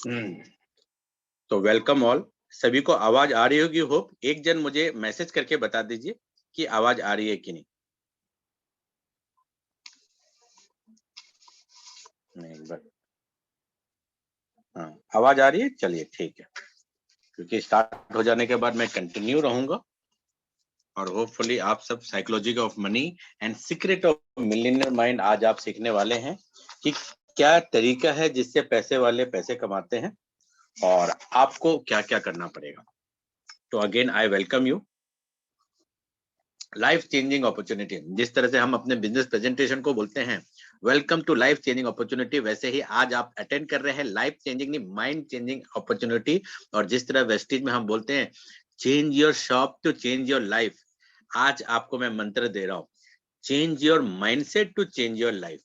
तो welcome all. सभी को आवाज आ रही होगी होप। एक जन मुझे मैसेज करके बता दीजिए कि आवाज आ रही है कि नहीं। एक बार हाँ, आवाज आ रही है। चलिए ठीक है, क्योंकि स्टार्ट हो जाने के बाद मैं कंटिन्यू रहूंगा और होपफुली आप सब psychology of money and secret of millionaire mind आज आप सीखने वाले हैं कि क्या तरीका है जिससे पैसे वाले पैसे कमाते हैं और आपको क्या क्या करना पड़ेगा। तो again I welcome you. Life changing opportunity, जिस तरह से हम अपने बिजनेस प्रेजेंटेशन को बोलते हैं welcome to life changing opportunity, वैसे ही आज आप अटेंड कर रहे हैं लाइफ चेंजिंग नहीं माइंड चेंजिंग अपॉर्चुनिटी। और जिस तरह वेस्टेज में हम बोलते हैं change your shop to change your life, आज आपको मैं मंत्र दे रहा हूं change your mindset to change your life.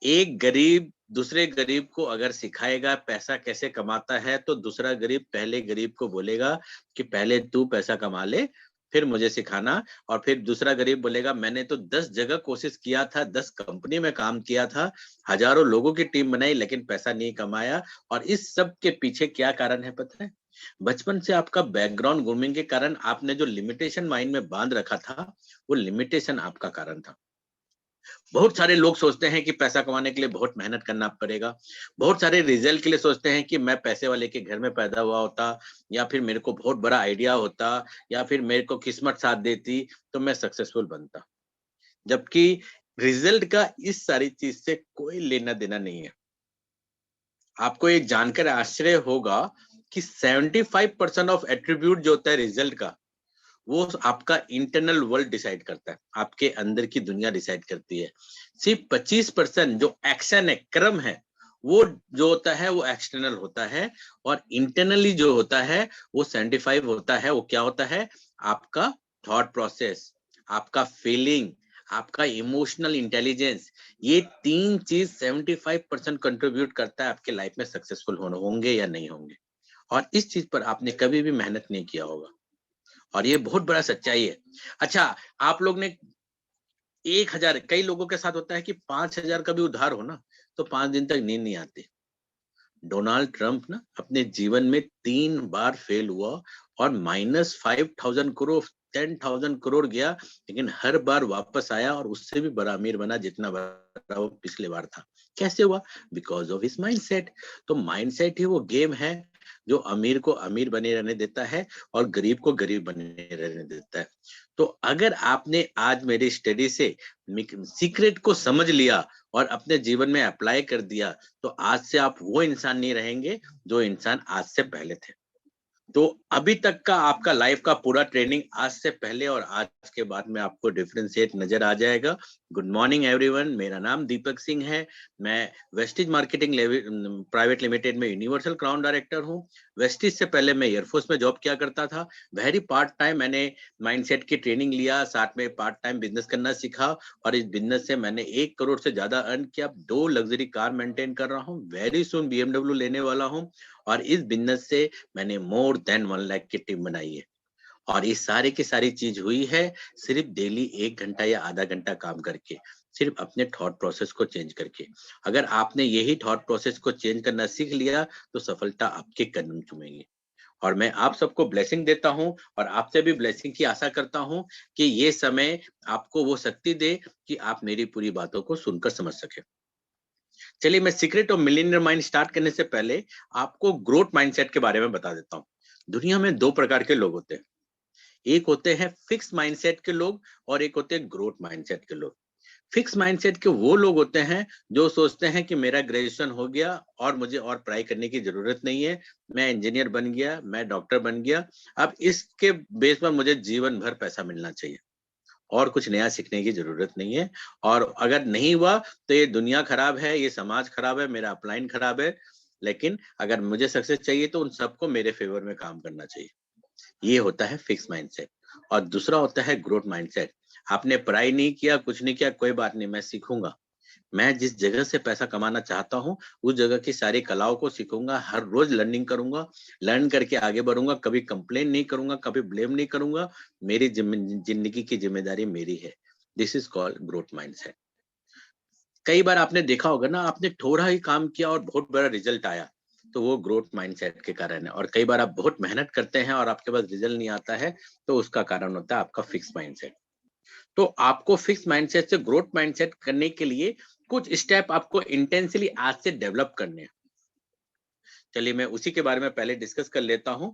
एक गरीब दूसरे गरीब को अगर सिखाएगा पैसा कैसे कमाता है तो दूसरा गरीब पहले गरीब को बोलेगा कि पहले तू पैसा कमा ले फिर मुझे सिखाना। और फिर दूसरा गरीब बोलेगा मैंने तो 10 जगह कोशिश किया था, 10 कंपनी में काम किया था, हजारों लोगों की टीम बनाई लेकिन पैसा नहीं कमाया। और इस सब के पीछे क्या कारण है पता है? बचपन से आपका बैकग्राउंड ग्रूमिंग के कारण आपने जो लिमिटेशन माइंड में बांध रखा था वो लिमिटेशन आपका कारण था। बहुत सारे लोग सोचते हैं कि पैसा कमाने के लिए बहुत मेहनत करना पड़ेगा, बहुत सारे रिजल्ट के लिए सोचते हैं कि मैं पैसे वाले के घर में पैदा हुआ होता या फिर मेरे को बहुत बड़ा आइडिया होता या फिर मेरे को किस्मत साथ देती तो मैं सक्सेसफुल बनता। जबकि रिजल्ट का इस सारी चीज से कोई लेना देना नहीं है। आपको ये जानकर आश्चर्य होगा कि 75% ऑफ एट्रीब्यूट जो होता है रिजल्ट का वो आपका इंटरनल वर्ल्ड डिसाइड करता है, आपके अंदर की दुनिया डिसाइड करती है। सिर्फ 25% जो एक्शन है क्रम है वो जो होता है वो एक्सटर्नल होता है और इंटरनली जो होता है वो 75 होता है। वो क्या होता है? आपका थॉट प्रोसेस, आपका फीलिंग, आपका इमोशनल इंटेलिजेंस। ये तीन चीज 75% कंट्रीब्यूट करता है आपके लाइफ में सक्सेसफुल होंगे या नहीं होंगे। और इस चीज पर आपने कभी भी मेहनत नहीं किया होगा और ये बहुत बड़ा सच्चाई है। अच्छा, आप लोग ने 1000, कई लोगों के साथ होता है कि 5000 का भी उधार हो ना तो 5 दिन तक नींद नहीं आती। डोनाल्ड ट्रंप ना अपने जीवन में 3 बार फेल हुआ और -5000 करोड़ 10,000 करोड़ गया, लेकिन हर बार वापस आया और उससे भी बड़ा अमीर बना जितना बड़ा वो पिछले बार था। कैसे हुआ? Because of his mindset. तो माइंडसेट ही वो गेम है जो अमीर को अमीर बने रहने देता है और गरीब को गरीब बने रहने देता है। तो अगर आपने आज मेरी स्टडी से सीक्रेट को समझ लिया और अपने जीवन में अप्लाई कर दिया तो आज से आप वो इंसान नहीं रहेंगे जो इंसान आज से पहले थे। तो अभी तक का आपका लाइफ का पूरा ट्रेनिंग आज से पहले और आज के बाद में आपको डिफरेंशिएट नजर आ जाएगा। गुड मॉर्निंग एवरीवन, मेरा नाम दीपक सिंह है। मैं वेस्टिज मार्केटिंग प्राइवेट लिमिटेड में यूनिवर्सल क्राउन डायरेक्टर हूँ। वेस्टिज से पहले मैं एयरफोर्स में जॉब किया करता था। वेरी पार्ट टाइम मैंने माइंडसेट की ट्रेनिंग लिया, साथ में पार्ट टाइम बिजनेस करना सीखा और इस बिजनेस से मैंने 1 करोड़ से ज्यादा अर्न किया। 2 लग्जरी कार मेंटेन कर रहा हूँ, वेरी सुन BMW लेने वाला हूँ और इस बिजनेस से मैंने मोर देन 1 लाख की टीम बनाई है। और ये सारी की सारी चीज हुई है सिर्फ डेली 1 घंटा या आधा घंटा काम करके, सिर्फ अपने थॉट प्रोसेस को चेंज करके। अगर आपने यही थॉट प्रोसेस को चेंज करना सीख लिया तो सफलता आपके कदम चूमेगी। और मैं आप सबको ब्लेसिंग देता हूं और आपसे भी ब्लेसिंग की आशा करता हूं कि ये समय आपको वो शक्ति दे कि आप मेरी पूरी बातों को सुनकर समझ सके। चलिए, मैं secret of millionaire mind start करने से पहले आपको ग्रोथ माइंडसेट के बारे में बता देता हूँ। दुनिया में 2 प्रकार के लोग होते हैं, एक होते हैं फिक्स माइंडसेट के लोग और एक होते हैं ग्रोथ माइंडसेट के लोग। फिक्स माइंडसेट के वो लोग होते हैं जो सोचते हैं कि मेरा ग्रेजुएशन हो गया और मुझे और पढ़ाई करने की जरूरत नहीं है, मैं इंजीनियर बन गया, मैं डॉक्टर बन गया, अब इसके बेस पर मुझे जीवन भर पैसा मिलना चाहिए और कुछ नया सीखने की जरूरत नहीं है। और अगर नहीं हुआ तो ये दुनिया खराब है, ये समाज खराब है, मेरा अपलाइन खराब है, लेकिन अगर मुझे सक्सेस चाहिए तो उन सबको मेरे फेवर में काम करना चाहिए। ये होता है फिक्स माइंडसेट। और दूसरा होता है ग्रोथ माइंडसेट। आपने पढ़ाई नहीं किया, कुछ नहीं किया, कोई बात नहीं, मैं सीखूंगा। मैं जिस जगह से पैसा कमाना चाहता हूँ उस जगह की सारी कलाओं को सीखूंगा, हर रोज लर्निंग करूंगा, लर्न करके आगे बढ़ूंगा, कभी कंप्लेन नहीं करूंगा, कभी ब्लेम नहीं करूंगा। मेरी जिंदगी की जिम्मेदारी मेरी है। This is called growth mindset. कई बार आपने देखा होगा ना, आपने थोड़ा ही काम किया और बहुत बड़ा रिजल्ट आया, तो वो ग्रोथ माइंडसेट के कारण है। और कई बार आप बहुत मेहनत करते हैं और आपके पास रिजल्ट नहीं आता है, तो उसका कारण होता है आपका फिक्स माइंडसेट। तो आपको फिक्स माइंडसेट से ग्रोथ माइंडसेट करने के लिए कुछ स्टेप आपको इंटेंसली आज से डेवलप करने हैं। चलिए मैं उसी के बारे में पहले डिस्कस कर लेता हूं।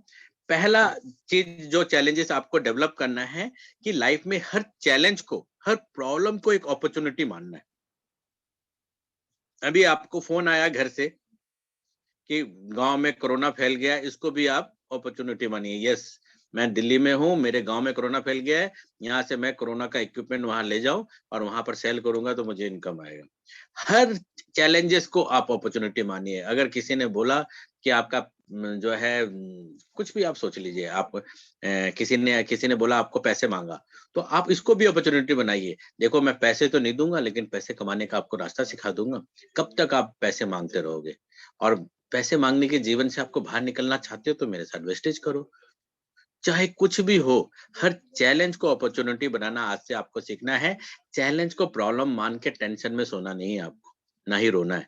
पहला चीज जो चैलेंजेस आपको डेवलप करना है कि लाइफ में हर चैलेंज को, हर प्रॉब्लम को एक अपॉर्चुनिटी मानना है। अभी आपको फोन आया घर से कि गांव में कोरोना फैल गया, इसको भी आप अपॉर्चुनिटी मानिए। यस, मैं दिल्ली में हूँ, मेरे गांव में कोरोना फैल गया है, यहाँ से मैं कोरोना का इक्विपमेंट वहां ले जाऊं और वहां पर सेल करूंगा तो मुझे इनकम आएगा। हर चैलेंजेस को आप अपॉर्चुनिटी मानिए। अगर किसी ने बोला कि आपका जो है कुछ भी आप सोच लीजिए, आप किसी ने बोला आपको पैसे मांगा, तो आप इसको भी अपॉर्चुनिटी बनाइए। देखो मैं पैसे तो नहीं दूंगा, लेकिन पैसे कमाने का आपको रास्ता सिखा दूंगा। कब तक आप पैसे मांगते रहोगे? और पैसे मांगने के जीवन से आपको बाहर निकलना चाहते हो तो मेरे साथ वेस्टेज करो। चाहे कुछ भी हो, हर चैलेंज को अपॉर्चुनिटी बनाना आज से आपको सीखना है। चैलेंज को प्रॉब्लम मान के टेंशन में सोना नहीं है आपको, ना ही रोना है।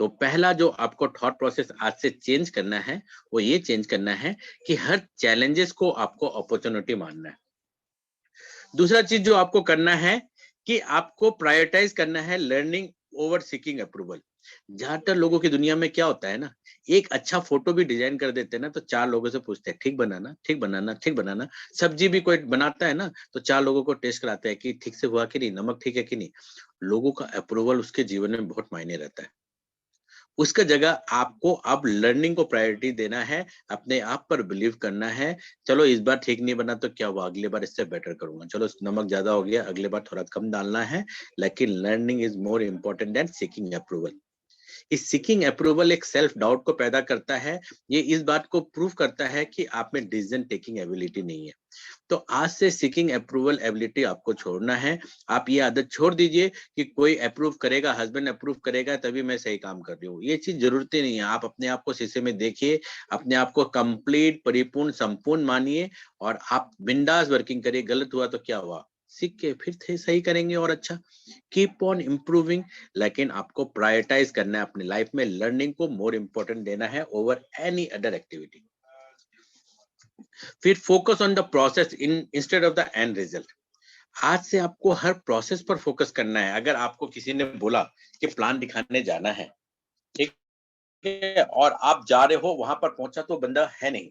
तो पहला जो आपको थॉट प्रोसेस आज से चेंज करना है, वो ये चेंज करना है कि हर चैलेंजेस को आपको अपॉर्चुनिटी मानना है। दूसरा चीज जो आपको करना है कि आपको प्रायोरिटाइज करना है लर्निंग ओवर सीकिंग अप्रूवल। ज्यादातर लोगों की दुनिया में क्या होता है ना, एक अच्छा फोटो भी डिजाइन कर देते हैं ना, तो चार लोगों से पूछते हैं ठीक बनाना, ठीक बनाना, ठीक बनाना। सब्जी भी कोई बनाता है ना, तो चार लोगों को टेस्ट कराते हैं कि ठीक से हुआ कि नहीं, नमक ठीक है कि नहीं। लोगों का अप्रूवल उसके जीवन में बहुत मायने रहता है। उसका जगह आपको अब लर्निंग को प्रायोरिटी देना है, अपने आप पर बिलीव करना है। चलो इस बार ठीक नहीं बना तो क्या हुआ, अगले बार इससे बेटर करूंगा। चलो नमक ज्यादा हो गया, अगले बार थोड़ा कम डालना है। लेकिन learning is more important then seeking approval. इस सीकिंग अप्रूवल एक सेल्फ डाउट को पैदा करता है। ये इस बात को प्रूव करता है कि आप में डिसीजन टेकिंग एबिलिटी नहीं है। तो आज से सीकिंग अप्रूवल एबिलिटी आपको छोड़ना है। आप ये आदत छोड़ दीजिए कि कोई अप्रूव करेगा, हस्बैंड अप्रूव करेगा तभी मैं सही काम कर रही हूँ। ये चीज जरूरत ही नहीं है। आप अपने आप को शीशे में देखिए, अपने आप को कंप्लीट, परिपूर्ण, संपूर्ण मानिए और आप बिंदास वर्किंग करिए। गलत हुआ तो क्या हुआ, सीख के फिर थे सही करेंगे और अच्छा। Keep on improving. लेकिन आपको प्रायोरिटाइज करना है अपनी लाइफ में, लर्निंग को मोर इंपॉर्टेंट देना है ओवर एनी अदर एक्टिविटी। फिर focus on the process in instead of the end result. आज से आपको हर प्रोसेस पर फोकस करना है। अगर आपको किसी ने बोला कि प्लान दिखाने जाना है, ठीक है, और आप जा रहे हो, वहां पर पहुंचा तो बंदा है नहीं,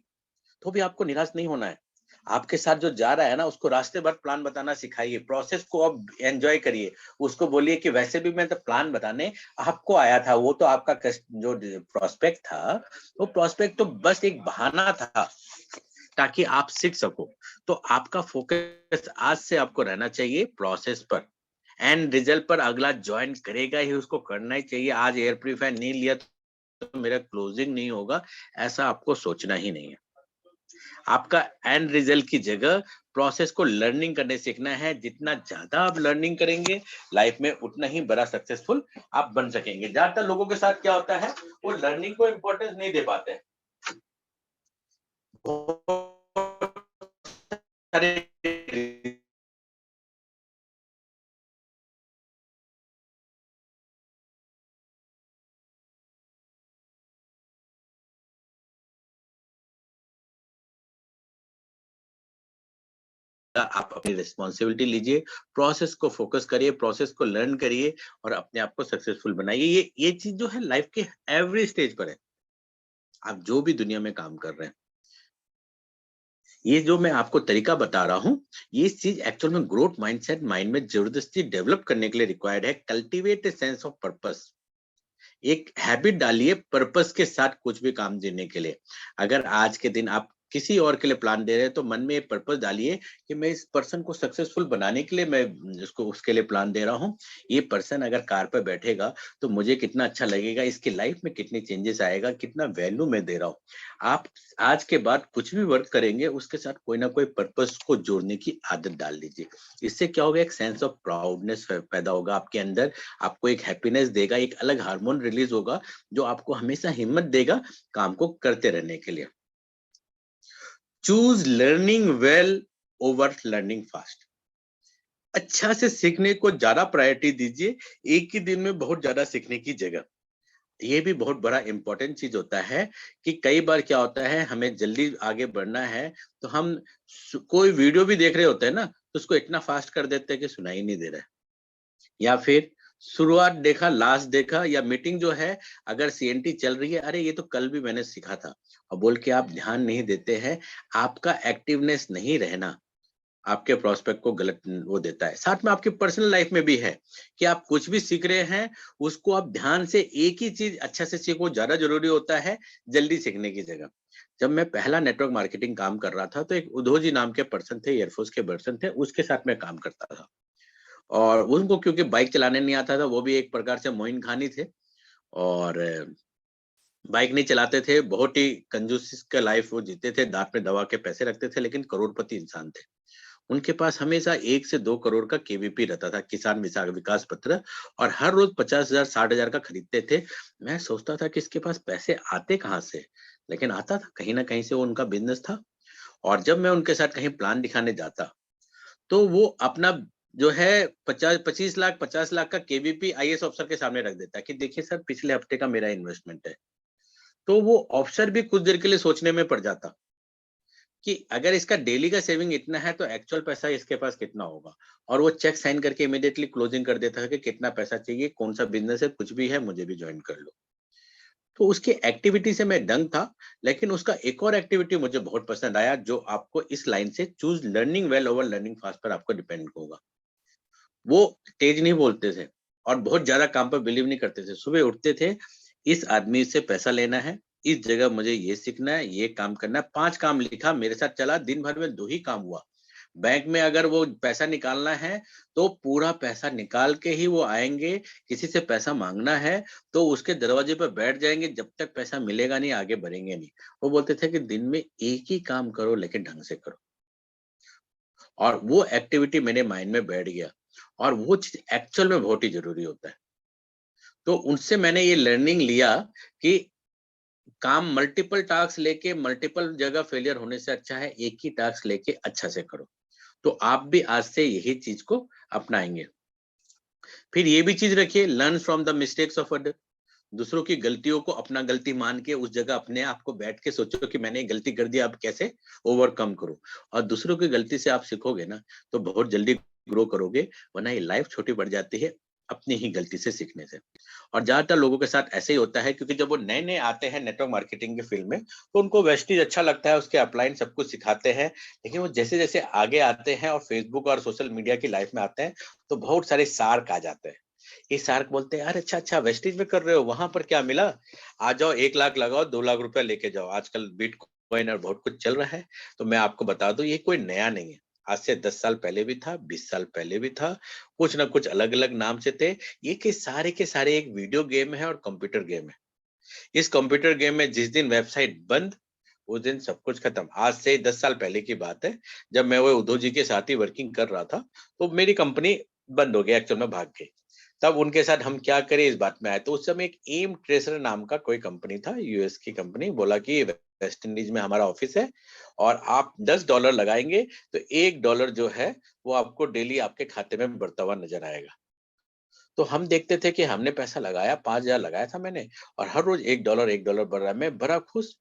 तो भी आपको निराश नहीं होना है। आपके साथ जो जा रहा है ना, उसको रास्ते भर प्लान बताना सिखाइए, प्रोसेस को आप एंजॉय करिए। उसको बोलिए कि वैसे भी मैं तो प्लान बताने आपको आया था, वो तो आपका जो प्रोस्पेक्ट था, वो प्रोस्पेक्ट तो बस एक बहाना था ताकि आप सीख सको। तो आपका फोकस आज से आपको रहना चाहिए प्रोसेस पर, एंड रिजल्ट पर अगला ज्वाइन करेगा ही, उसको करना ही चाहिए। आज एयर प्यूरिफायर नहीं लिया तो मेरा क्लोजिंग नहीं होगा, ऐसा आपको सोचना ही नहीं है। आपका एंड रिजल्ट की जगह प्रोसेस को लर्निंग करने सीखना है। जितना ज्यादा आप लर्निंग करेंगे लाइफ में, उतना ही बड़ा सक्सेसफुल आप बन सकेंगे। ज्यादातर लोगों के साथ क्या होता है, वो लर्निंग को इंपॉर्टेंस नहीं दे पाते। आप अपनी रिस्पॉन्सिबिलिटी लीजिए, प्रोसेस को फोकस करिए, प्रोसेस को लर्न करिए और अपने आप को सक्सेसफुल बनाइए। ये चीज जो है लाइफ के एवरी स्टेज पर है, आप जो भी दुनिया में काम कर रहे हैं। ये जो मैं आपको तरीका बता रहा हूँ, ये चीज एक्चुअल में ग्रोथ माइंडसेट माइंड में जबरदस्ती डेवलप करने के लिए रिक्वायर्ड है। Cultivate a sense of purpose. एक हैबिट डालिए पर्पस के साथ कुछ भी काम देने के लिए। अगर आज के दिन आप किसी और के लिए प्लान दे रहे हैं, तो मन में एक पर्पस डालिए कि मैं इस पर्सन को सक्सेसफुल बनाने के लिए मैं उसको उसके लिए प्लान दे रहा हूँ। ये पर्सन अगर कार पर बैठेगा तो मुझे कितना अच्छा लगेगा, इसकी लाइफ में कितनी चेंजेस आएगा, कितना वैल्यू मैं दे रहा हूँ। आप आज के बाद कुछ भी वर्क करेंगे, उसके साथ कोई ना कोई पर्पस को जोड़ने की आदत डाल दीजिए। इससे क्या होगा, एक सेंस ऑफ प्राउडनेस पैदा होगा आपके अंदर। आपको एक हैप्पीनेस देगा, एक अलग हार्मोन रिलीज होगा जो आपको हमेशा हिम्मत देगा काम को करते रहने के लिए। Choose learning well over learning fast. अच्छा से सीखने को ज्यादा प्रायोरिटी दीजिए, एक ही दिन में बहुत ज्यादा सीखने की जगह। ये भी बहुत बड़ा इंपॉर्टेंट चीज होता है कि कई बार क्या होता है, हमें जल्दी आगे बढ़ना है तो हम कोई वीडियो भी देख रहे होते हैं ना, तो उसको इतना फास्ट कर देते हैं कि सुनाई नहीं दे रहा है, या फिर शुरुआत देखा लास्ट देखा, या मीटिंग जो है अगर सीएनटी चल रही है, अरे ये तो कल भी मैंने सीखा था, और बोल के आप ध्यान नहीं देते हैं। आपका एक्टिवनेस नहीं रहना आपके प्रोस्पेक्ट को गलत वो देता है। साथ में आपकी पर्सनल लाइफ में भी है कि आप कुछ भी सीख रहे हैं, उसको आप ध्यान से एक ही चीज अच्छा से सीखो, ज्यादा जरूरी होता है जल्दी सीखने की जगह। जब मैं पहला नेटवर्क मार्केटिंग काम कर रहा था, तो एक उद्धव जी नाम के पर्सन थे, एयरफोर्स के पर्सन थे, उसके साथ मैं काम करता था। और उनको क्योंकि बाइक चलाने नहीं आता था, वो भी एक प्रकार से मोइन खानी थे, और बाइक नहीं चलाते थे, बहुत ही कंजूस का लाइफ वो जीते थे, दांत में दबा के पैसे रखते थे, लेकिन करोड़पति इंसान थे। उनके पास हमेशा 1 से 2 करोड़ का केवीपी रहता था, किसान विकास पत्र, और हर रोज 50,000 60,000 का खरीदते थे। मैं सोचता था कि इसके पास पैसे आते कहाँ से, लेकिन आता था कहीं ना कहीं से, वो उनका बिजनेस था। और जब मैं उनके साथ कहीं प्लान दिखाने जाता, तो वो अपना जो है 25 लाख 50 लाख का केवीपी आईएएस ऑफिसर के सामने रख देता है कि देखिए सर, पिछले हफ्ते का मेरा इन्वेस्टमेंट है। तो वो ऑफिसर भी कुछ देर के लिए सोचने में पड़ जाता कि अगर इसका डेली का सेविंग इतना है, तो एक्चुअल पैसा इसके पास कितना होगा। और वो चेक साइन करके इमीडिएटली क्लोजिंग कर देता है कि कितना पैसा चाहिए, कौन सा बिजनेस है, कुछ भी है, मुझे भी ज्वाइन कर लो। तो उसकी एक्टिविटी से मैं दंग था। लेकिन उसका एक और एक्टिविटी मुझे बहुत पसंद आया, जो आपको इस लाइन से choose learning well over learning fast पर आपको डिपेंड होगा। वो तेज नहीं बोलते थे और बहुत ज्यादा काम पर बिलीव नहीं करते थे। सुबह उठते थे, इस आदमी से पैसा लेना है, इस जगह मुझे ये सीखना है, ये काम करना है। 5 काम लिखा, मेरे साथ चला, दिन भर में 2 ही काम हुआ। बैंक में अगर वो पैसा निकालना है, तो पूरा पैसा निकाल के ही वो आएंगे। किसी से पैसा मांगना है, तो उसके दरवाजे पर बैठ जाएंगे, जब तक पैसा मिलेगा नहीं आगे बढ़ेंगे नहीं। वो बोलते थे कि दिन में एक ही काम करो, लेकिन ढंग से करो। और वो एक्टिविटी मेरे माइंड में बैठ गया, और वो चीज एक्चुअल में बहुत ही जरूरी होता है। तो उनसे मैंने ये लर्निंग लिया कि काम मल्टीपल टास्क लेके मल्टीपल जगह फेलियर होने से अच्छा है एक ही टास्क लेके अच्छा से करो। तो आप भी आज से यही चीज को अपनाएंगे। फिर ये भी चीज रखिए, learn from the mistakes of other. दूसरों की गलतियों को अपना गलती मान के उस जगह अपने आप को बैठ के सोचो कि मैंने गलती कर दी, अब कैसे ओवरकम करो। और दूसरों की गलती से आप सीखोगे ना, तो बहुत जल्दी ग्रो करोगे। वरना ये लाइफ छोटी पड़ जाती है अपनी ही गलती से सीखने से। और ज्यादातर लोगों के साथ ऐसे ही होता है, क्योंकि जब वो नए नए आते हैं नेटवर्क मार्केटिंग के फील्ड में, तो उनको वेस्टीज अच्छा लगता है, उसके अपलाइन सब कुछ सिखाते हैं। लेकिन वो जैसे जैसे आगे आते हैं और फेसबुक और सोशल मीडिया की लाइफ में आते हैं, तो बहुत सारे सार्क आ जाते हैं। ये सार्क बोलते हैं, अरे अच्छा अच्छा, वेस्टीज में कर रहे हो, वहां पर क्या मिला, आ जाओ 1 लाख लगाओ, 2 लाख रुपया लेके जाओ, आजकल बिटकॉइन और बहुत कुछ चल रहा है। तो मैं आपको बता दूं, ये कोई नया नहीं है। आज से 10 साल पहले भी था, 20 साल पहले भी था, कुछ ना कुछ अलग अलग नाम से थे। ये के सारे एक वीडियो गेम है और कंप्यूटर गेम है। इस कंप्यूटर गेम में जिस दिन वेबसाइट बंद, उस दिन सब कुछ खत्म। आज से 10 साल पहले की बात है, जब मैं वो उद्धव जी के साथ ही वर्किंग कर रहा था, तो मेरी कंपनी बंद हो गई, एक्चुअल में भाग गई। तब उनके साथ हम क्या करें इस बात में आए। तो उस समय एक एम ट्रेसर नाम का कोई कंपनी था, यूएस की कंपनी, बोला कि वेस्ट इंडीज में हमारा ऑफिस है, और आप $10 लगाएंगे, तो $1 जो है वो आपको डेली आपके खाते में बढ़ता हुआ नजर आएगा। तो हम देखते थे कि हमने पैसा लगाया, 5,000 लगाया था मैंने, और हर रोज $1 बढ़ रहा है। मैं बड़ा खुश।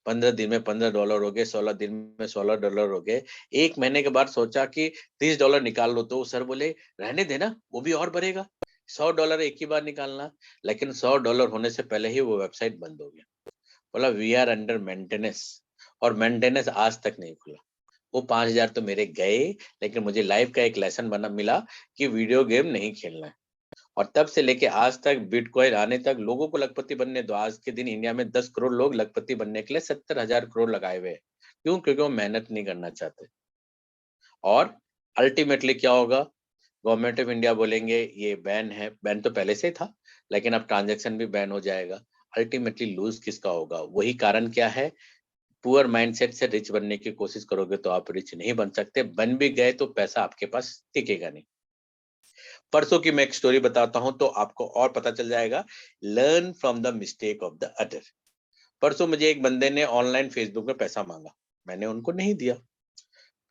15 दिन में $15 हो गए, 16 दिन में $16 हो गए। 1 महीने के बाद सोचा कि $30 निकाल लो, तो सर बोले रहने देना, वो भी और बढ़ेगा, $100 एक ही बार निकालना। लेकिन $100 होने से पहले ही वो वेबसाइट बंद हो गया। बोला वी आर अंडर मेंटेनेंस, और मेंटेनेंस आज तक नहीं खुला। वो 5,000 तो मेरे गए, लेकिन मुझे लाइफ का एक लेसन बना मिला कि वीडियो गेम नहीं खेलना है। और तब से लेके आज तक, बिटकॉइन आने तक, लोगों को लखपति बनने दो। आज के दिन इंडिया में 10 करोड़ लोग लखपति बनने के लिए 70,000 करोड़ लगाए हुए हैं। क्यों? क्योंकि वो मेहनत नहीं करना चाहते। और अल्टीमेटली क्या होगा, गवर्नमेंट ऑफ इंडिया बोलेंगे ये बैन है। बैन तो पहले से था, लेकिन अब ट्रांजैक्शन भी बैन हो जाएगा। अल्टीमेटली लूज किसका होगा? वही कारण क्या है, पुअर माइंडसेट से रिच बनने की कोशिश करोगे तो आप रिच नहीं बन सकते। बन भी गए तो पैसा आपके पास टिकेगा नहीं। परसों की मैं एक स्टोरी बताता हूं, तो आपको और पता चल जाएगा। Learn from the mistake of the other. परसों मुझे एक बंदे ने ऑनलाइन फेसबुक में पैसा मांगा। मैंने उनको नहीं दिया,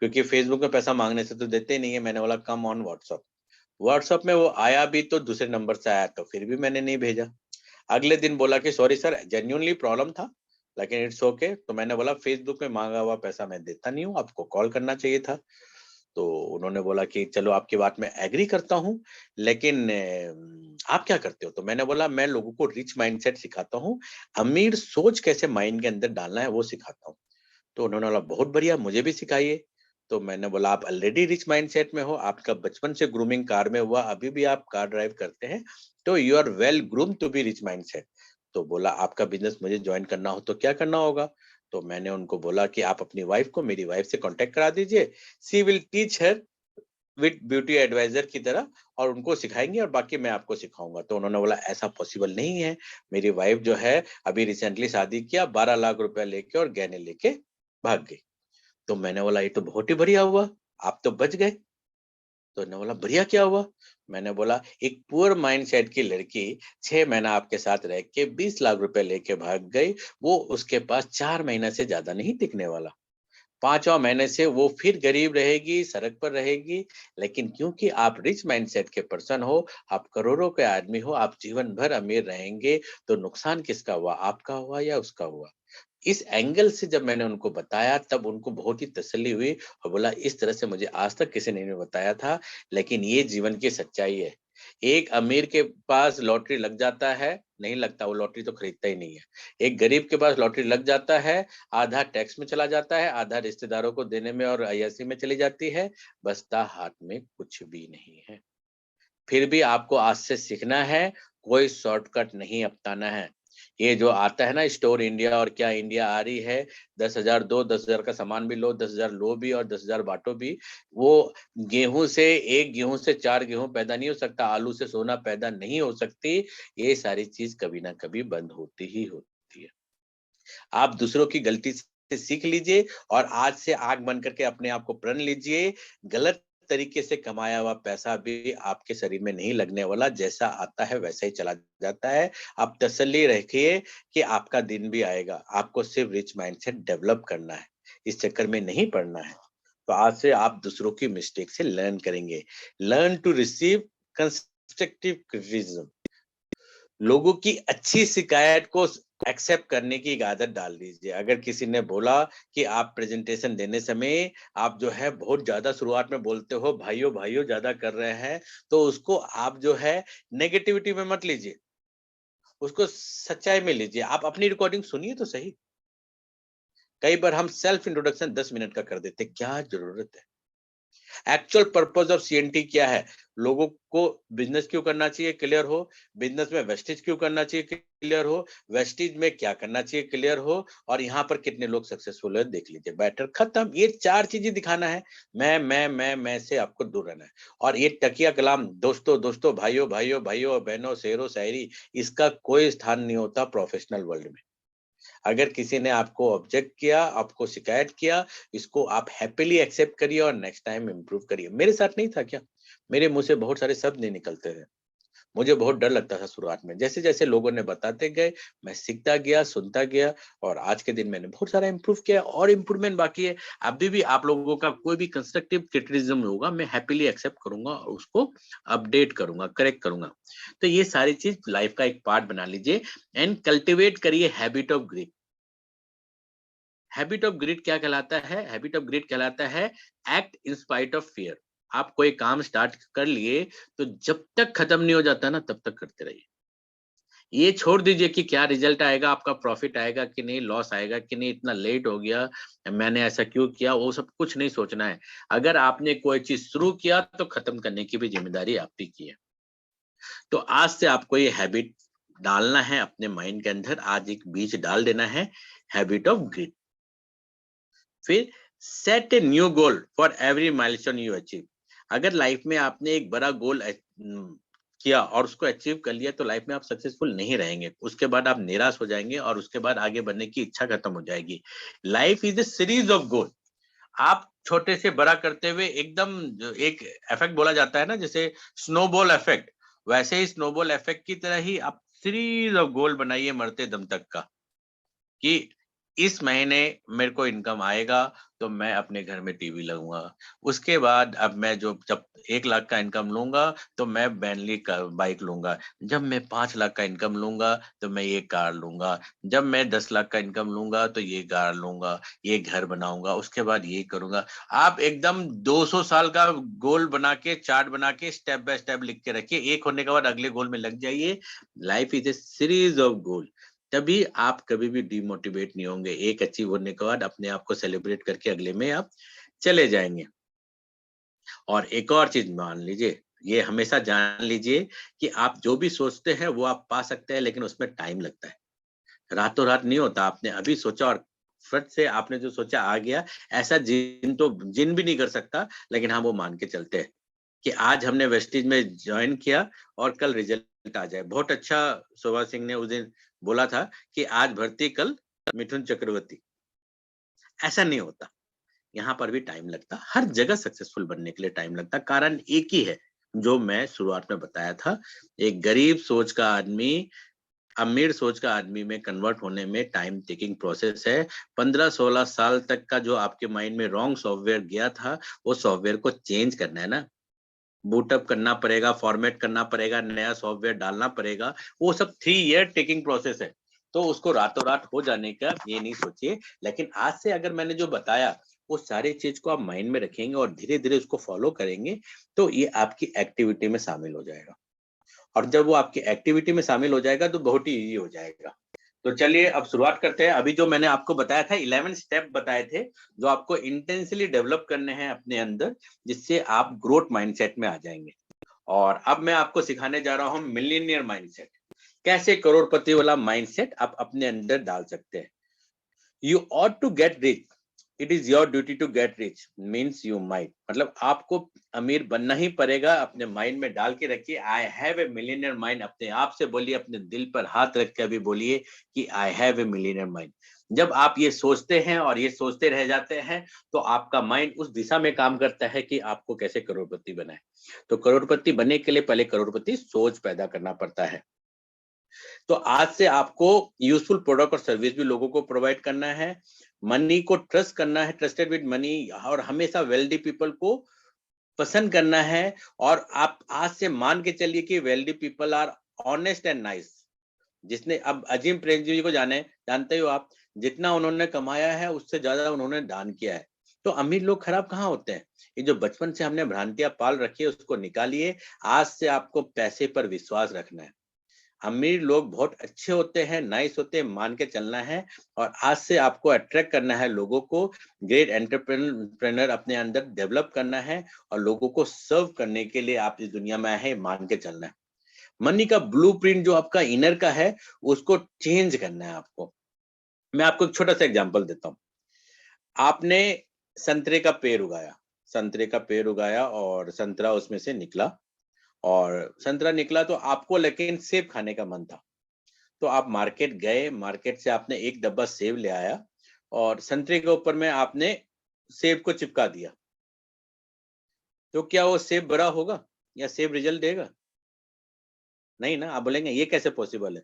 क्योंकि फेसबुक में पैसा मांगने से तो देते नहीं है। मैंने बोला कम ऑन व्हाट्सअप। व्हाट्सअप में वो आया भी तो दूसरे नंबर से आया, तो फिर भी मैंने नहीं भेजा। अगले दिन बोला कि सॉरी सर, जेन्युइनली प्रॉब्लम था, लेकिन इट्स ओके। तो मैंने बोला फेसबुक में मांगा हुआ पैसा मैं देता नहीं हूँ, आपको कॉल करना चाहिए था। तो उन्होंने बोला कि चलो आपकी बात में एग्री करता हूँ, लेकिन आप क्या करते हो? तो मैंने बोला मैं लोगों को रिच माइंडसेट सिखाता हूँ, अमीर सोच कैसे माइंड के अंदर डालना है वो सिखाता हूँ। तो उन्होंने बोला बहुत बढ़िया, मुझे भी सिखाइए। तो मैंने बोला आप ऑलरेडी रिच माइंडसेट में हो, आपका बचपन से ग्रूमिंग कार में हुआ, अभी भी आप कार ड्राइव करते हैं, तो you are well groom to be rich mindset. तो बोला आपका बिजनेस मुझे ज्वाइन करना हो तो क्या करना होगा? तो मैंने उनको बोला कि आप अपनी वाइफ को मेरी वाइफ से कांटेक्ट करा दीजिए, she will teach her with beauty advisor की तरह, और उनको सिखाएंगे और बाकी मैं आपको सिखाऊंगा। तो उन्होंने बोला ऐसा पॉसिबल नहीं है, मेरी वाइफ जो है अभी रिसेंटली शादी किया, 12 लाख रुपया लेके और गहने लेके भाग गई। तो मैंने बोला ये तो बहुत ही बढ़िया हुआ, आप तो बच गए। तो उन्होंने बोला बढ़िया क्या हुआ? मैंने बोला एक पुअर माइंडसेट की लड़की 6 महीना आपके साथ रह के 20 लाख रुपए लेके भाग गई, वो उसके पास 4 महीना से ज्यादा नहीं टिकने वाला। 5वां महीने से वो फिर गरीब रहेगी, सड़क पर रहेगी। लेकिन क्योंकि आप रिच माइंडसेट के पर्सन हो, आप करोड़ों के आदमी हो, आप जीवन भर अमीर रहेंगे, तो नुकसान किसका हुआ? आपका हुआ या उसका हुआ? इस एंगल से जब मैंने उनको बताया तब उनको बहुत ही तसल्ली हुई और बोला इस तरह से मुझे आज तक किसी ने नहीं बताया था, लेकिन ये जीवन की सच्चाई है। एक अमीर के पास लॉटरी लग जाता है, नहीं लगता, वो लॉटरी तो खरीदता ही नहीं है। एक गरीब के पास लॉटरी लग जाता है, आधा टैक्स में चला जाता है, आधा रिश्तेदारों को देने में और अय्यासी में चली जाती है, बचता हाथ में कुछ भी नहीं है। फिर भी आपको आज से सीखना है, कोई शॉर्टकट नहीं अपनाना है। ये जो आता है ना स्टोर इंडिया और क्या इंडिया आ रही है, 10,000 दो, 10,000 का सामान भी लो, 10,000 लो भी और 10,000 बांटो भी। वो गेहूँ से, एक गेहूँ से 4 गेहूँ पैदा नहीं हो सकता, आलू से सोना पैदा नहीं हो सकती। ये सारी चीज़ कभी ना कभी बंद होती ही होती है। आप दूसरों की गलती से सीख लीजिए और आज से आँख बंद करके अपने आप को प्रण लीजिए, गलत तरीके से कमाया हुआ पैसा भी आपके शरीर में नहीं लगने वाला, जैसा आता है वैसा ही चला जाता है। आप तसल्ली रखिए कि आपका दिन भी आएगा, आपको सिर्फ रिच माइंडसेट डेवलप करना है, इस चक्कर में नहीं पड़ना है। तो आज से आप दूसरों की मिस्टेक से लर्न करेंगे। Learn to receive constructive criticism. लोगों की अच्छी शिकायत को एक्सेप्ट करने की एक आदत डाल दीजिए। अगर किसी ने बोला कि आप प्रेजेंटेशन देने समय आप जो है बहुत ज़्यादा शुरुआत में बोलते हो, भाइयों ज़्यादा कर रहे हैं, तो उसको आप जो है नेगेटिविटी में मत लीजिए, उसको सच्चाई में लीजिए। आप अपनी रिकॉर्डिंग सुनिए तो सही। कई बार हम सेल्फ इंट्रोडक्शन 10 मिनट का कर देते हैं, क्या ज़रूरत है? एक्चुअल पर्पस ऑफ सीएनटी क्या है? लोगों को बिजनेस क्यों करना चाहिए, क्लियर हो। बिजनेस में वेस्टेज क्यों करना चाहिए, क्लियर हो। वेस्टेज में क्या करना चाहिए, क्लियर हो। और यहाँ पर कितने लोग सक्सेसफुल है देख लीजिए, बैटर खत्म। ये 4 चीजें दिखाना है। मैं से आपको दूर रहना है। और ये तकिया कलाम दोस्तों दोस्तों, भाइयों भाइयों भाइयों, बहनों, शेरों शायरी, इसका कोई स्थान नहीं होता प्रोफेशनल वर्ल्ड में। अगर किसी ने आपको ऑब्जेक्ट किया, आपको शिकायत किया, इसको आप हैपीली एक्सेप्ट करिए और नेक्स्ट टाइम इम्प्रूव करिए। मेरे साथ नहीं था क्या? मेरे मुँह से बहुत सारे शब्द नहीं निकलते थे। मुझे बहुत डर लगता था शुरुआत में। जैसे-जैसे लोगों ने बताते गए, मैं सीखता गया, सुनता गया और आज के दिन मैंने बहुत सारा इम्प्रूव किया और इम्प्रूवमेंट बाकी है। अभी भी आप लोगों का कोई भी कंस्ट्रक्टिव क्रिटिसिज्म होगा, मैं हैपीली एक्सेप्ट करूँगा और उसको अपडेट करूँगा, करेक्ट करूँगा। तो ये सारी चीज़ लाइफ का एक पार्ट बना लीजिए एंड कल्टीवेट करिए habit of greed. Habit of grit क्या कहलाता है? हैबिट ऑफ ग्रिड कहलाता है act in spite of fear. आप कोई काम स्टार्ट कर लिए तो जब तक खत्म नहीं हो जाता ना तब तक करते रहिए। ये छोड़ दीजिए कि क्या रिजल्ट आएगा, आपका प्रॉफिट आएगा कि नहीं, लॉस आएगा कि नहीं, इतना लेट हो गया, मैंने ऐसा क्यों किया, वो सब कुछ नहीं सोचना है। अगर आपने कोई चीज शुरू किया तो खत्म करने की भी जिम्मेदारी आपकी की है। तो आज से आपको ये हैबिट डालना है अपने माइंड के अंदर, आज एक बीज डाल देना है, हैबिट ऑफ ग्रिड। फिर set a new goal for every milestone you achieve. अगर लाइफ में आपने एक बड़ा गोल किया और उसको अचीव कर लिया तो लाइफ में आप सक्सेसफुल नहीं रहेंगे, उसके बाद आप निराश हो जाएंगे और उसके बाद आगे बढ़ने की इच्छा खत्म हो जाएगी। Life is a series of goal. आप छोटे से बड़ा करते हुए एकदम एक इफेक्ट बोला जाता है ना, जैसे स्नोबॉल इफेक्ट, वैसे ही स्नोबॉल इफेक्ट की तरह ही आप सीरीज ऑफ गोल बनाइए मरते दम तक का, कि इस महीने मेरे को इनकम आएगा तो मैं अपने घर में टीवी लगूंगा। उसके बाद अब मैं जो जब 1 लाख का इनकम लूंगा तो मैं बेंटली का बाइक लूंगा। जब मैं 5 लाख का इनकम लूंगा तो मैं ये कार लूंगा। जब मैं 10 लाख का इनकम लूंगा तो ये कार लूंगा, ये घर बनाऊंगा, उसके बाद ये करूंगा। आप एकदम 200 साल का गोल बना के, चार्ट बना के, स्टेप बाय स्टेप लिख के रखिए। एक होने के बाद अगले गोल में लग जाइए। Life is a series of goal. तभी आप कभी भी डिमोटिवेट नहीं होंगे। एक अचीव होने के बाद अपने आप को सेलिब्रेट करके अगले में आप चले जाएंगे। और एक और चीज मान लीजिए, ये हमेशा जान लीजिए कि आप जो भी सोचते हैं वो आप पा सकते हैं, लेकिन उसमें टाइम लगता है। रातों रात नहीं होता। आपने अभी सोचा और फट से आपने जो सोचा आ गया, ऐसा जिन भी नहीं कर सकता। लेकिन हाँ, वो मान के चलते हैं कि आज हमने वेस्टीज में ज्वाइन किया और कल रिजल्ट आ जाए। बहुत अच्छा शोभा सिंह ने उस दिन बोला था कि आज भर्ती कल मिथुन चक्रवर्ती। ऐसा नहीं होता। यहाँ पर भी टाइम लगता, हर जगह सक्सेसफुल बनने के लिए टाइम लगता। कारण एक ही है जो मैं शुरुआत में बताया था। एक गरीब सोच का आदमी अमीर सोच का आदमी में कन्वर्ट होने में टाइम टेकिंग प्रोसेस है। 15-16 साल तक का जो आपके माइंड में रॉन्ग सॉफ्टवेयर गया था, वो सॉफ्टवेयर को चेंज करना है ना। बूटअप करना पड़ेगा, फॉर्मेट करना पड़ेगा, नया सॉफ्टवेयर डालना पड़ेगा। वो सब 3 ईयर टेकिंग प्रोसेस है। तो उसको रातों रात हो जाने का ये नहीं सोचिए। लेकिन आज से अगर मैंने जो बताया वो सारी चीज को आप माइंड में रखेंगे और धीरे धीरे उसको फॉलो करेंगे, तो ये आपकी एक्टिविटी में शामिल हो जाएगा। और जब वो आपकी एक्टिविटी में शामिल हो जाएगा तो बहुत ही ईजी हो जाएगा। तो चलिए अब शुरुआत करते हैं। अभी जो मैंने आपको बताया था 11 स्टेप बताए थे जो आपको इंटेंसली डेवलप करने हैं अपने अंदर, जिससे आप ग्रोथ माइंडसेट में आ जाएंगे। और अब मैं आपको सिखाने जा रहा हूं मिलियनियर माइंडसेट। कैसे करोड़पति वाला माइंडसेट आप अपने अंदर डाल सकते हैं। You ought to get rich, it is your duty to get rich means you might. मतलब आपको अमीर बनना ही पड़ेगा। अपने माइंड में डाल के रखिए, I have a millionaire mind. अपने आप से बोलिए, अपने दिल पर हाथ रख के अभी बोलिए कि I have a millionaire mind. जब आप ये सोचते हैं और ये सोचते रह जाते हैं तो आपका माइंड उस दिशा में काम करता है कि आपको कैसे करोड़पति बनाए। तो करोड़पति बनने के लिए पहले करोड़पति सोच पैदा करना पड़ता है। तो आज से आपको यूजफुल प्रोडक्ट और सर्विस भी लोगों को प्रोवाइड करना है। मनी को ट्रस्ट करना है, ट्रस्टेड विद मनी। और हमेशा वेल्दी पीपल को पसंद करना है। और आप आज से मान के चलिए कि wealthy people are honest and nice. जिसने अब अजीम प्रेमजी को जानते हो आप, जितना उन्होंने कमाया है उससे ज्यादा उन्होंने दान किया है। तो अमीर लोग खराब कहाँ होते हैं? ये जो बचपन से हमने भ्रांतियां पाल रखी है उसको निकालिए। आज से आपको पैसे पर विश्वास रखना है। अमीर लोग बहुत अच्छे होते हैं, नाइस होते हैं, मान के चलना है। और आज से आपको अट्रैक्ट करना है लोगों को। ग्रेट एंटरप्रेन्योर अपने अंदर डेवलप करना है और लोगों को सर्व करने के लिए आप इस दुनिया में आए हैं, मान के चलना है। मनी का ब्लूप्रिंट जो आपका इनर का है उसको चेंज करना है आपको। मैं आपको एक छोटा सा एग्जांपल देता हूँ। आपने संतरे का पेड़ उगाया, संतरे का पेड़ उगाया और संतरा उसमें से निकला। और संतरा निकला तो आपको लेकिन सेब खाने का मन था। तो आप मार्केट गए, मार्केट से आपने एक डब्बा सेब ले आया और संतरे के ऊपर में आपने सेब को चिपका दिया। तो क्या वो सेब बड़ा होगा या सेब रिजल्ट देगा? नहीं ना। आप बोलेंगे ये कैसे पॉसिबल है?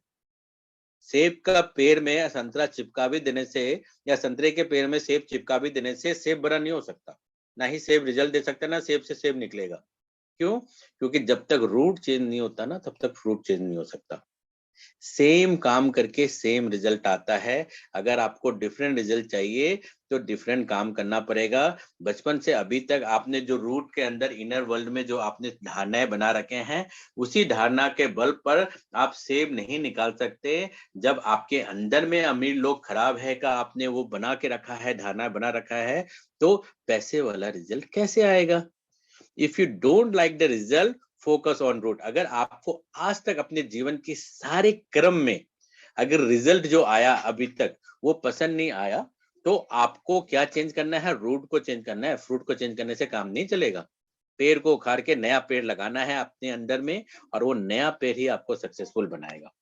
सेब का पेड़ में संतरा चिपका भी देने से या संतरे के पेड़ में सेब चिपका भी देने से सेब बड़ा नहीं हो सकता। ना ही सेब रिजल्ट दे सकता, ना सेब से सेब निकलेगा। क्यों? क्योंकि जब तक रूट चेंज नहीं होता ना तब तक फ्रूट चेंज नहीं हो सकता। सेम काम करके सेम रिजल्ट आता है। अगर आपको डिफरेंट रिजल्ट चाहिए तो डिफरेंट काम करना पड़ेगा। बचपन से अभी तक आपने जो रूट के अंदर इनर वर्ल्ड में जो आपने धारणाएं बना रखे हैं, उसी धारणा के बल पर आप सेब नहीं निकाल सकते। जब आपके अंदर में अमीर लोग खराब है का आपने वो बना के रखा है, धारणा बना रखा है, तो पैसे वाला रिजल्ट कैसे आएगा? If you don't like the result, focus on root. अगर आपको आज तक अपने जीवन के सारे क्रम में अगर रिजल्ट जो आया अभी तक वो पसंद नहीं आया, तो आपको क्या चेंज करना है? रूट को चेंज करना है। फ्रूट को चेंज करने से काम नहीं चलेगा। पेड़ को उखाड़ के नया पेड़ लगाना है अपने अंदर में, और वो नया पेड़ ही आपको सक्सेसफुल बनाएगा।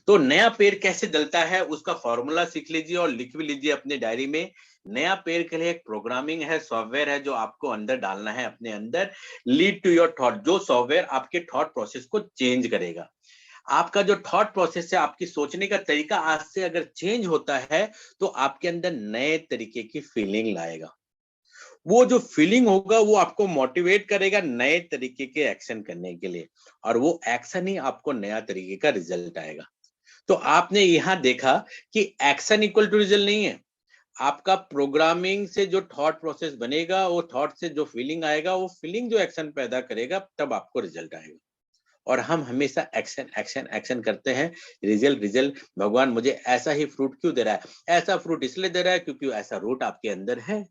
तो नया पेड़ कैसे डलता है उसका फॉर्मूला सीख लीजिए और लिख भी लीजिए अपने डायरी में। नया पेड़ के लिए एक प्रोग्रामिंग है, सॉफ्टवेयर है जो आपको अंदर डालना है अपने अंदर। लीड टू योर थॉट, जो सॉफ्टवेयर आपके थॉट प्रोसेस को चेंज करेगा। आपका जो थॉट प्रोसेस है, आपकी सोचने का तरीका आज से अगर चेंज होता है तो आपके अंदर नए तरीके की फीलिंग लाएगा। वो जो फीलिंग होगा वो आपको मोटिवेट करेगा नए तरीके के एक्शन करने के लिए, और वो एक्शन ही आपको नया तरीके का रिजल्ट आएगा। तो आपने यहाँ देखा कि एक्शन इक्वल टू रिजल्ट नहीं है। आपका प्रोग्रामिंग से जो थॉट प्रोसेस बनेगा, वो थॉट से जो फीलिंग आएगा, वो फीलिंग जो एक्शन पैदा करेगा, तब आपको रिजल्ट आएगा। और हम हमेशा एक्शन एक्शन एक्शन करते हैं, रिजल्ट रिजल्ट, भगवान मुझे ऐसा ही फ्रूट क्यों दे रहा है? ऐसा फ्रूट इसलिए दे रहा है क्योंकि ऐसा रूट आपके अंदर है।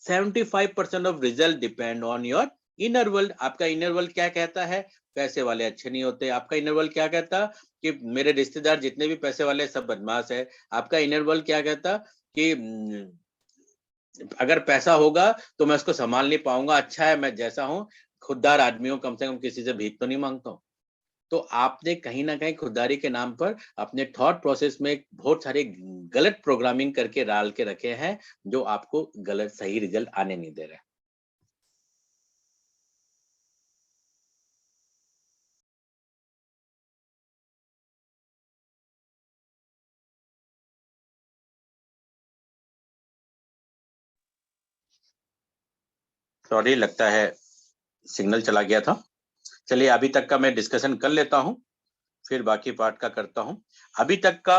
75% of result depend on your inner world. आपका इनर वर्ल्ड क्या कहता है? पैसे वाले अच्छे नहीं होते। आपका इनर वर्ल्ड क्या कहता कि मेरे रिश्तेदार जितने भी पैसे वाले सब बदमाश है। आपका इनर वर्ल्ड क्या कहता कि अगर पैसा होगा तो मैं उसको संभाल नहीं पाऊंगा, अच्छा है मैं जैसा हूं, खुददार आदमी हूं, कम से कम किसी से भीख तो नहीं मांगता हूं। तो आपने कहीं ना कहीं खुददारी के नाम पर अपने थॉट प्रोसेस में बहुत सारे गलत प्रोग्रामिंग करके डाल के रखे हैं, जो आपको गलत सही रिजल्ट आने नहीं दे रहे। सॉरी, लगता है सिग्नल चला गया था। चलिए अभी तक का मैं डिस्कशन कर लेता हूं, फिर बाकी पार्ट का करता हूं। अभी तक का